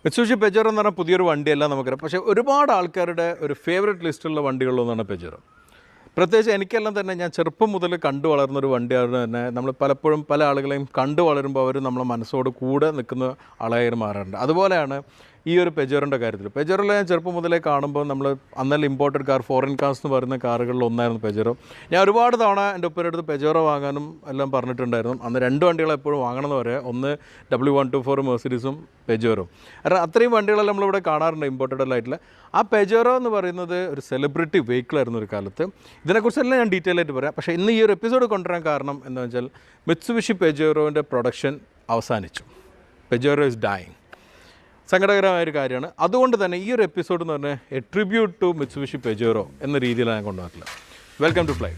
Mitsubishi പെജറോ എന്ന് പറഞ്ഞാൽ പുതിയൊരു വണ്ടിയല്ല നമുക്കറിയാം. പക്ഷേ ഒരുപാട് ആൾക്കാരുടെ ഒരു ഫേവറേറ്റ് ലിസ്റ്റുള്ള വണ്ടികളിലൊന്നാണ് പെജറോ. പ്രത്യേകിച്ച് എനിക്കെല്ലാം തന്നെ ഞാൻ ചെറുപ്പം മുതൽ കണ്ടു വളർന്നൊരു വണ്ടിയാണ് തന്നെ. നമ്മൾ പലപ്പോഴും പല ആളുകളെയും കണ്ടു വളരുമ്പോൾ അവർ നമ്മളെ മനസ്സോട് കൂടെ നിൽക്കുന്ന ആളായി മാറാറുണ്ട്. അതുപോലെയാണ് ഈ ഒരു പെജറോൻ്റെ കാര്യത്തിൽ. പെജറോയിൽ ഞാൻ ചെറുപ്പം മുതലേ കാണുമ്പോൾ നമ്മൾ അന്നല്ല ഇമ്പോർട്ടഡ് കാർ, ഫോറിൻ കാർസ് എന്ന് പറയുന്ന കാറുകളിൽ ഒന്നായിരുന്നു പെജറോ. ഞാൻ ഒരുപാട് തവണ എൻ്റെ ഒപ്പരടുത്ത് പെജറോ വാങ്ങാനും എല്ലാം പറഞ്ഞിട്ടുണ്ടായിരുന്നു. അന്ന് രണ്ട് വണ്ടികൾ എപ്പോഴും വാങ്ങണമെന്ന് പറയാം. ഒന്ന് W124 മെർസിഡീസും പെജറോ. കാരണം അത്രയും വണ്ടികളെല്ലാം നമ്മളിവിടെ കാണാറുണ്ട് ഇമ്പോർട്ടഡ് ആയിട്ടുള്ള. ആ പെജറോ എന്ന് പറയുന്നത് ഒരു സെലിബ്രിറ്റി വെഹിക്കിളായിരുന്നു ഒരു കാലത്ത്. ഇതിനെക്കുറിച്ചെല്ലാം ഞാൻ ഡീറ്റെയിൽ ആയിട്ട് പറയാം. പക്ഷേ ഇന്ന് ഈ ഒരു എപ്പിസോഡ് കൊണ്ടുവരാൻ കാരണം എന്താ വെച്ചാൽ മിത്സുബിഷി പെജറോൻ്റെ പ്രൊഡക്ഷൻ അവസാനിച്ചു. പെജറോ ഇസ് ഡൈയിങ്. സങ്കടകരമായൊരു കാര്യമാണ്. അതുകൊണ്ട് തന്നെ ഈ ഒരു എപ്പിസോഡ് എന്ന് പറഞ്ഞാൽ a tribute to Mitsubishi Pajero എന്ന രീതിയിലാണ് ഞാൻ കൊണ്ടുവന്നിട്ടുള്ളത്. Welcome to fly.